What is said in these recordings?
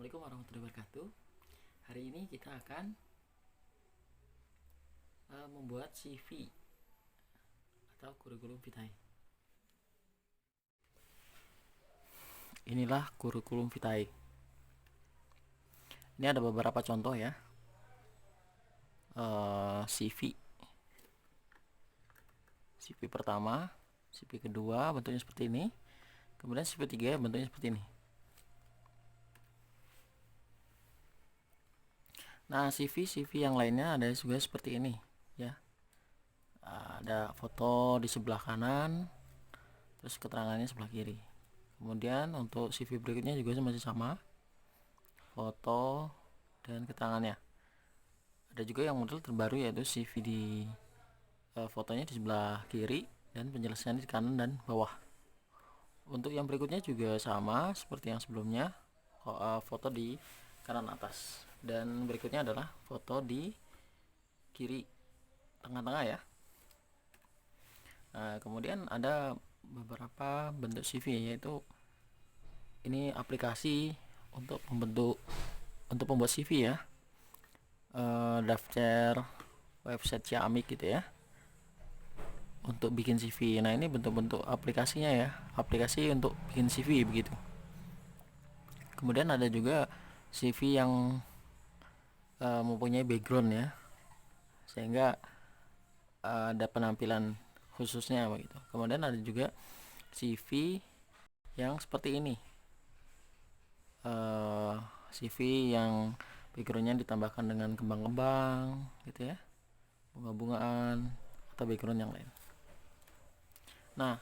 Assalamualaikum warahmatullahi wabarakatuh. Hari ini kita akan membuat CV atau kurikulum vitae. Inilah kurikulum vitae. Ini ada beberapa contoh ya. CV pertama, CV kedua bentuknya seperti ini. Kemudian CV 3 bentuknya seperti ini. Nah, CV yang lainnya ada juga seperti ini ya. Ada foto di sebelah kanan, terus keterangannya sebelah kiri. Kemudian untuk CV berikutnya juga masih sama, foto dan keterangannya. Ada juga yang model terbaru yaitu CV di fotonya di sebelah kiri dan penjelasannya di kanan dan bawah. Untuk yang berikutnya juga sama seperti yang sebelumnya, foto di kanan atas, dan berikutnya adalah foto di kiri tengah-tengah ya. Nah, kemudian ada beberapa bentuk CV, yaitu ini aplikasi untuk membuat CV ya. Daftar website Ciamik gitu ya, untuk bikin CV. Nah, ini bentuk-bentuk aplikasinya ya, aplikasi untuk bikin CV begitu. Kemudian ada juga CV yang mempunyai background ya, sehingga ada penampilan khususnya begitu. Kemudian ada juga CV yang seperti ini, CV yang backgroundnya ditambahkan dengan kembang-kembang gitu ya, bunga-bungaan atau background yang lain. Nah,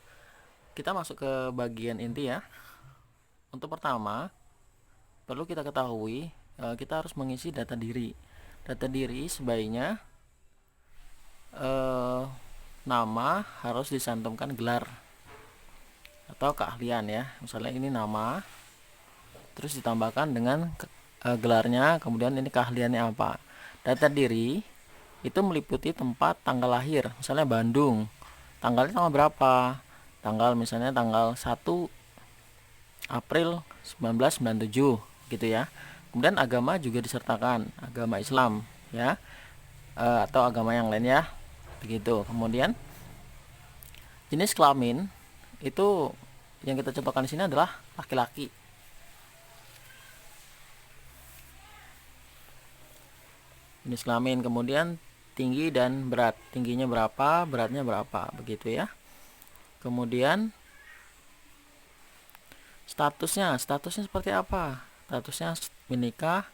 kita masuk ke bagian inti ya. Untuk pertama, perlu kita ketahui, kita harus mengisi data diri. Data diri sebaiknya nama harus disantumkan gelar atau keahlian ya. Misalnya ini nama, terus ditambahkan dengan gelarnya, kemudian ini keahliannya apa. Data diri itu meliputi tempat, tanggal lahir, misalnya Bandung, tanggalnya tanggal berapa, tanggal misalnya tanggal 1 April 1997 gitu ya. Kemudian agama juga disertakan, agama Islam ya, atau agama yang lain ya begitu. Kemudian jenis kelamin itu yang kita contohkan di sini adalah laki-laki. Jenis kelamin, kemudian tinggi dan berat, tingginya berapa, beratnya berapa begitu ya. Kemudian statusnya seperti apa, statusnya menikah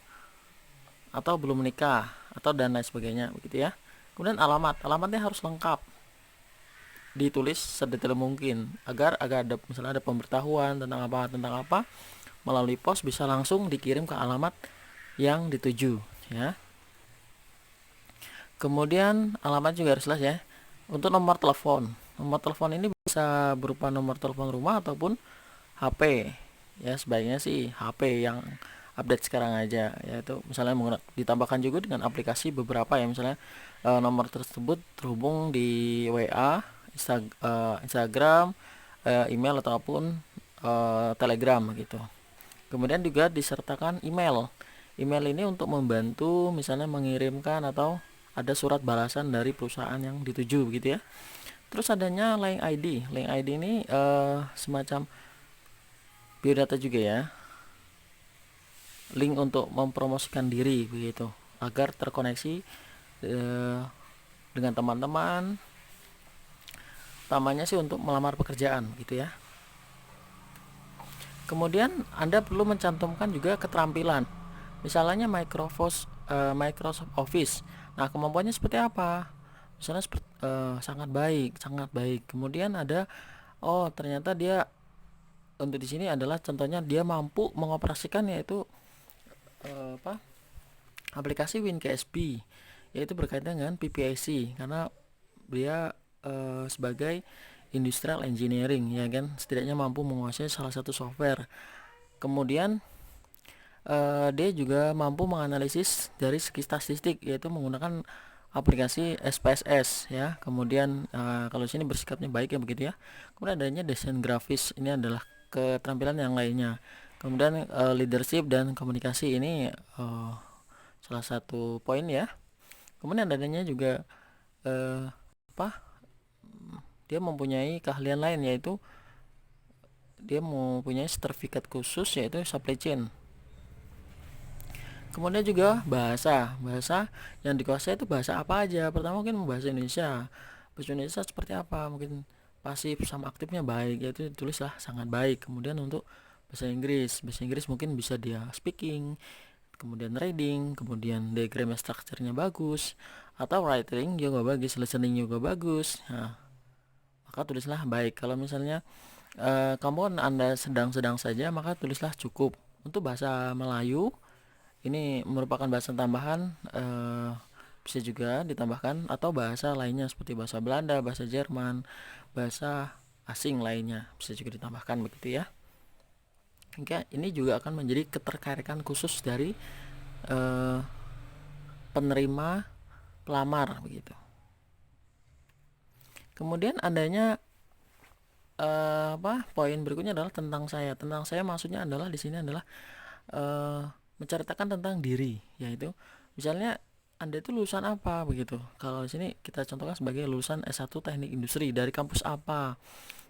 atau belum menikah atau dan lain sebagainya begitu ya. Kemudian alamatnya harus lengkap, ditulis sedetail mungkin agar ada misalnya ada pemberitahuan tentang apa melalui pos bisa langsung dikirim ke alamat yang dituju ya. Kemudian alamat juga harus jelas ya. Untuk nomor telepon ini bisa berupa nomor telepon rumah ataupun HP ya. Sebaiknya sih HP yang update sekarang aja, yaitu misalnya ditambahkan juga dengan aplikasi beberapa ya, misalnya nomor tersebut terhubung di WA, Instagram, email ataupun Telegram gitu. Kemudian juga disertakan email ini untuk membantu misalnya mengirimkan atau ada surat balasan dari perusahaan yang dituju begitu ya. Terus adanya link ID ini semacam biodata juga ya, link untuk mempromosikan diri begitu, agar terkoneksi dengan teman-teman, utamanya sih untuk melamar pekerjaan gitu ya. Kemudian Anda perlu mencantumkan juga keterampilan, misalnya Microsoft Office. Nah, kemampuannya seperti apa? Misalnya sangat baik. Kemudian ada, ternyata dia untuk di sini adalah contohnya dia mampu mengoperasikan yaitu aplikasi WinKSB, yaitu berkaitan dengan PPIC, karena dia sebagai industrial engineering ya kan, setidaknya mampu menguasai salah satu software. Kemudian dia juga mampu menganalisis dari segi statistik, yaitu menggunakan aplikasi SPSS ya. Kemudian kalau sini bersikapnya baik ya begitu ya. Kemudian adanya desain grafis, ini adalah keterampilan yang lainnya. Kemudian leadership dan komunikasi ini salah satu poin ya. Kemudian adanya juga apa? Dia mempunyai keahlian lain, yaitu dia mempunyai sertifikat khusus yaitu supply chain. Kemudian juga bahasa yang dikuasai itu bahasa apa aja. Pertama mungkin bahasa Indonesia. Bahasa Indonesia seperti apa? Mungkin pasif sama aktifnya baik, yaitu tulislah sangat baik. Kemudian untuk bahasa Inggris mungkin bisa dia speaking, kemudian reading, kemudian diagram strukturnya bagus, atau writing juga bagus, listening juga bagus. Nah, maka tulislah baik. Kalau misalnya kamu Anda sedang-sedang saja, maka tulislah cukup. Untuk bahasa Melayu ini merupakan bahasa tambahan, bisa juga ditambahkan, atau bahasa lainnya seperti bahasa Belanda, bahasa Jerman, bahasa asing lainnya bisa juga ditambahkan begitu ya. Hingga ini juga akan menjadi keterkaitan khusus dari penerima pelamar begitu. Kemudian adanya poin berikutnya adalah tentang saya. Tentang saya maksudnya adalah di sini adalah menceritakan tentang diri, yaitu misalnya Anda itu lulusan apa begitu. Kalau di sini kita contohkan sebagai lulusan S1 Teknik Industri dari kampus apa.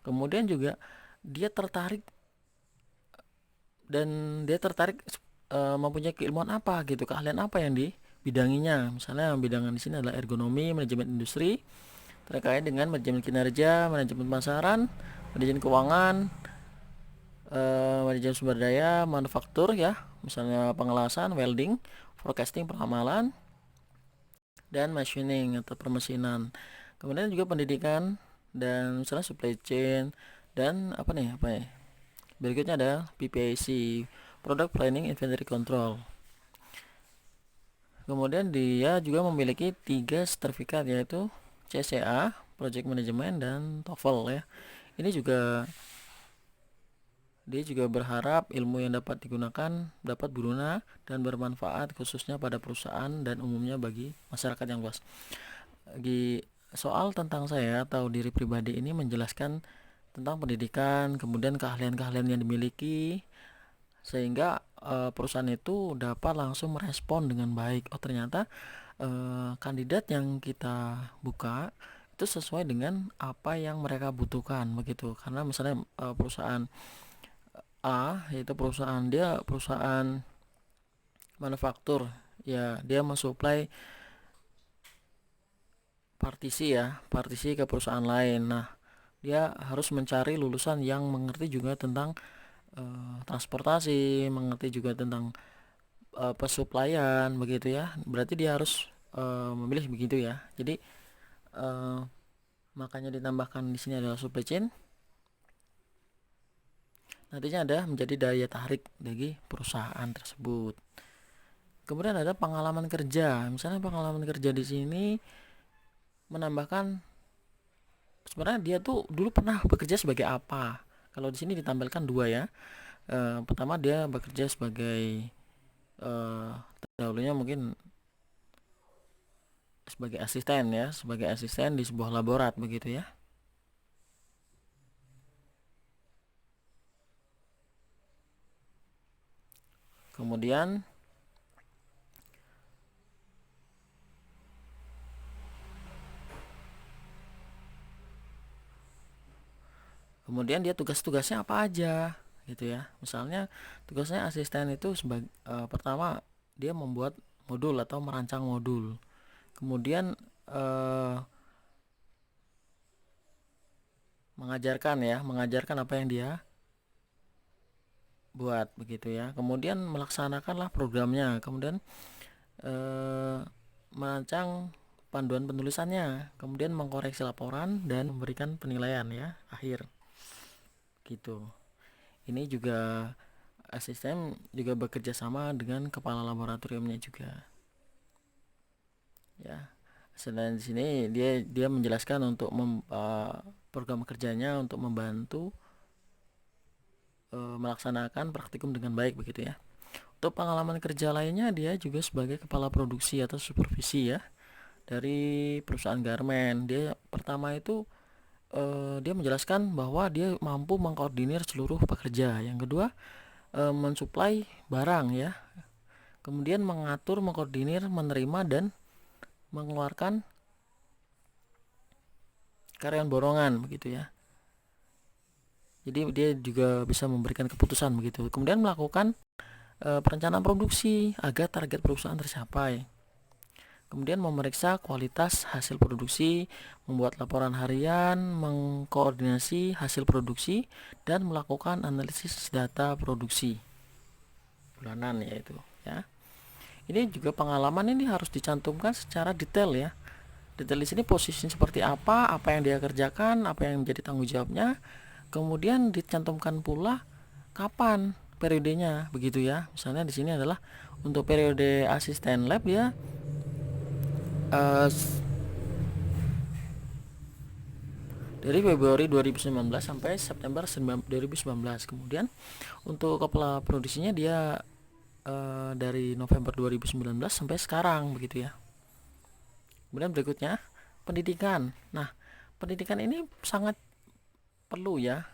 Kemudian juga dia tertarik mempunyai keilmuan apa gitu, keahlian apa yang dibidanginya. Misalnya bidangan di sini adalah ergonomi, manajemen industri, terkait dengan manajemen kinerja, manajemen pemasaran, manajemen keuangan, manajemen sumber daya, manufaktur ya, misalnya pengelasan, welding, forecasting, peramalan, dan machining atau permesinan. Kemudian juga pendidikan dan misalnya supply chain dan apa ya? Berikutnya ada PPAC, Product Planning Inventory Control. Kemudian dia juga memiliki 3 sertifikat, yaitu CCA, Project Management, dan TOEFL ya. Ini juga dia juga berharap ilmu yang dapat digunakan dapat berguna dan bermanfaat khususnya pada perusahaan dan umumnya bagi masyarakat yang luas. Di soal tentang saya atau diri pribadi ini menjelaskan tentang pendidikan, kemudian keahlian-keahlian yang dimiliki, sehingga perusahaan itu dapat langsung merespon dengan baik. Oh ternyata kandidat yang kita buka itu sesuai dengan apa yang mereka butuhkan begitu. Karena misalnya perusahaan A, yaitu perusahaan manufaktur ya, dia mensuplai partisi ke perusahaan lain. Nah, dia harus mencari lulusan yang mengerti juga tentang transportasi, mengerti juga tentang pesuplaian begitu ya. Berarti dia harus memilih begitu ya. Jadi makanya ditambahkan di sini adalah supply chain. Nantinya ada menjadi daya tarik bagi perusahaan tersebut. Kemudian ada pengalaman kerja. Misalnya pengalaman kerja di sini menambahkan sebenarnya dia tuh dulu pernah bekerja sebagai apa. Kalau di sini ditampilkan 2 ya. Pertama dia bekerja sebagai dahulunya mungkin sebagai asisten di sebuah laborat begitu ya. Kemudian dia tugas-tugasnya apa aja gitu ya. Misalnya tugasnya asisten itu sebagai pertama dia membuat modul atau merancang modul. Kemudian mengajarkan apa yang dia buat begitu ya. Kemudian melaksanakanlah programnya. Kemudian merancang panduan penulisannya, kemudian mengkoreksi laporan dan memberikan penilaian ya akhir gitu. Ini juga asisten juga bekerja sama dengan kepala laboratoriumnya juga ya. Selain di sini dia menjelaskan untuk program kerjanya untuk membantu melaksanakan praktikum dengan baik begitu ya. Untuk pengalaman kerja lainnya, dia juga sebagai kepala produksi atau supervisi ya dari perusahaan garmen. Dia pertama itu dia menjelaskan bahwa dia mampu mengkoordinir seluruh pekerja. Yang kedua, mensuplai barang ya, kemudian mengatur, mengkoordinir, menerima dan mengeluarkan karyawan borongan begitu ya. Jadi dia juga bisa memberikan keputusan begitu. Kemudian melakukan perencanaan produksi agar target perusahaan tercapai. Kemudian memeriksa kualitas hasil produksi, membuat laporan harian, mengkoordinasi hasil produksi, dan melakukan analisis data produksi bulanan yaitu ya. Ini juga pengalaman ini harus dicantumkan secara detail ya. Detail di sini posisinya seperti apa yang dia kerjakan, apa yang menjadi tanggung jawabnya. Kemudian dicantumkan pula kapan periodenya begitu ya. Misalnya di sini adalah untuk periode asisten lab ya, dari Februari 2019 sampai September 2019. Kemudian untuk kepala produksinya dia dari November 2019 sampai sekarang begitu ya. Kemudian berikutnya pendidikan. Nah, pendidikan ini sangat perlu ya,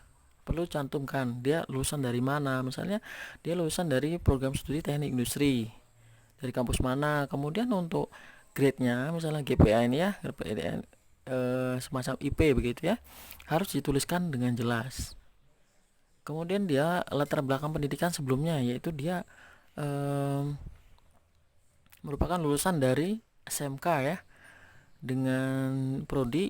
perlu cantumkan dia lulusan dari mana. Misalnya dia lulusan dari program studi teknik industri dari kampus mana. Kemudian untuk grade-nya misalnya GPA ini ya, semacam IP begitu ya, harus dituliskan dengan jelas. Kemudian dia latar belakang pendidikan sebelumnya, yaitu dia merupakan lulusan dari SMK ya, dengan prodi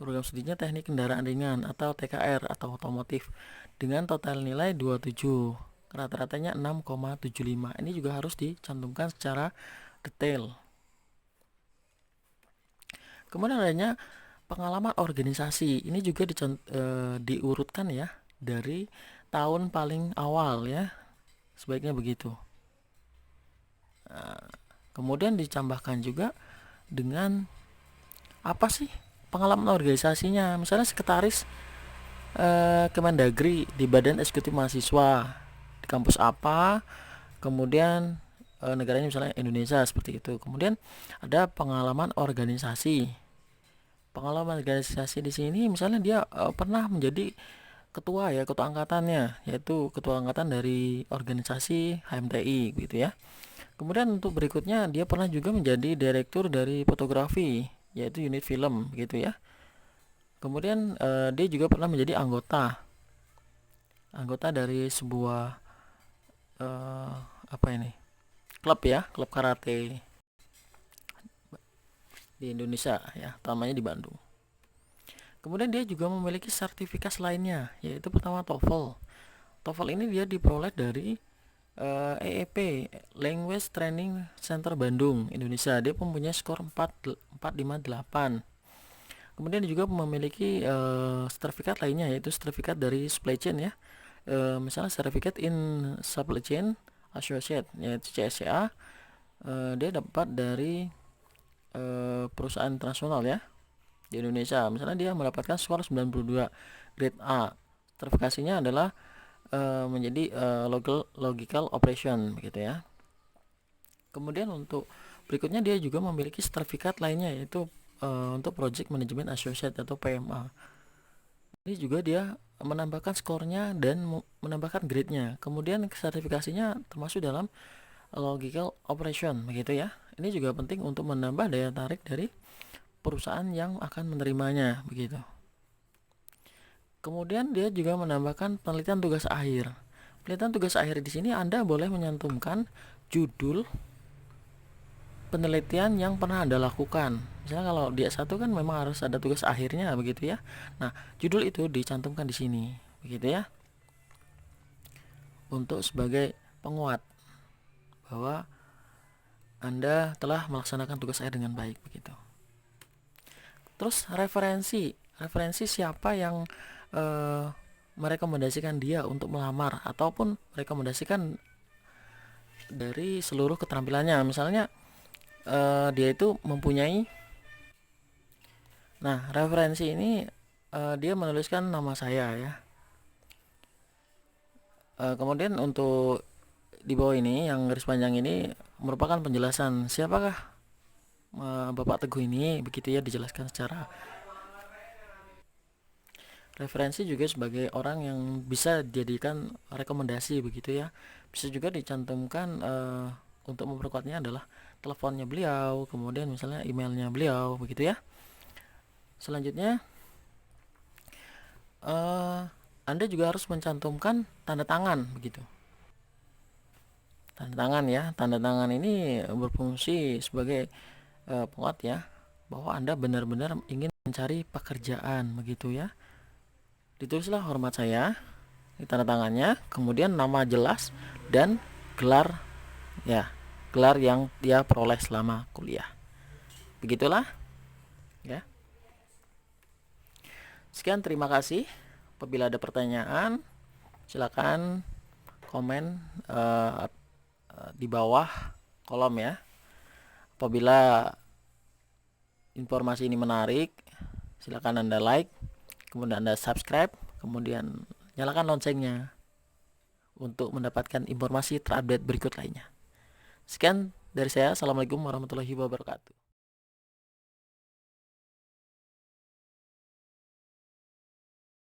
program studinya teknik kendaraan ringan atau TKR atau otomotif dengan total nilai 27, rata-ratanya 6,75. Ini juga harus dicantumkan secara detail. Kemudian adanya pengalaman organisasi, ini juga diurutkan ya dari tahun paling awal ya, sebaiknya begitu. Kemudian ditambahkan juga dengan apa sih pengalaman organisasinya, misalnya sekretaris Kemendagri di Badan Eksekutif Mahasiswa di kampus apa, kemudian negaranya misalnya Indonesia seperti itu. Kemudian ada pengalaman organisasi. Pengalaman organisasi di sini misalnya dia pernah menjadi ketua ya, ketua angkatannya, yaitu ketua angkatan dari organisasi HMTI gitu ya. Kemudian untuk berikutnya dia pernah juga menjadi direktur dari fotografi, yaitu unit film gitu ya. Kemudian dia juga pernah menjadi anggota dari sebuah apa ini, klub ya, klub karate di Indonesia ya, utamanya di Bandung. Kemudian dia juga memiliki sertifikat lainnya, yaitu pertama TOEFL. TOEFL ini dia diperoleh dari EEP, Language Training Center Bandung, Indonesia. Dia mempunyai skor 458. Kemudian dia juga memiliki sertifikat lainnya, yaitu sertifikat dari supply chain ya. Misalnya sertifikat in supply chain associate, yaitu CSCA. Dia dapat dari perusahaan internasional ya di Indonesia. Misalnya dia mendapatkan skor 92 grade A. Sertifikasinya adalah menjadi logical operation begitu ya. Kemudian untuk berikutnya dia juga memiliki sertifikat lainnya, yaitu untuk Project Management Associate atau PMA. Ini juga dia menambahkan skornya dan menambahkan grade-nya. Kemudian sertifikasinya termasuk dalam logical operation begitu ya. Ini juga penting untuk menambah daya tarik dari perusahaan yang akan menerimanya begitu. Kemudian dia juga menambahkan penelitian tugas akhir. Penelitian tugas akhir di sini Anda boleh menyantumkan judul penelitian yang pernah Anda lakukan. Misalnya kalau di S1 kan memang harus ada tugas akhirnya begitu ya. Nah, judul itu dicantumkan di sini begitu ya. Untuk sebagai penguat bahwa Anda telah melaksanakan tugas akhir dengan baik begitu. Terus referensi siapa yang merekomendasikan dia untuk melamar ataupun merekomendasikan dari seluruh keterampilannya. Misalnya dia itu mempunyai, nah referensi ini dia menuliskan nama saya ya. Kemudian untuk di bawah ini yang garis panjang ini merupakan penjelasan siapakah Bapak Teguh ini begitu ya, dijelaskan secara Referensi juga sebagai orang yang bisa dijadikan rekomendasi begitu ya. Bisa juga dicantumkan untuk memperkuatnya adalah teleponnya beliau, kemudian misalnya emailnya beliau begitu ya. Selanjutnya Anda juga harus mencantumkan tanda tangan begitu. Tanda tangan ya, tanda tangan ini berfungsi sebagai penguat ya bahwa Anda benar-benar ingin mencari pekerjaan begitu ya. Ditulislah hormat saya di tanda tangannya, kemudian nama jelas dan gelar ya, gelar yang dia peroleh selama kuliah. Begitulah ya. Sekian, terima kasih. Apabila ada pertanyaan, silakan komen di bawah kolom ya. Apabila informasi ini menarik, silakan Anda like, kemudian Anda subscribe, kemudian nyalakan loncengnya untuk mendapatkan informasi terupdate berikut lainnya. Sekian dari saya. Assalamualaikum warahmatullahi wabarakatuh.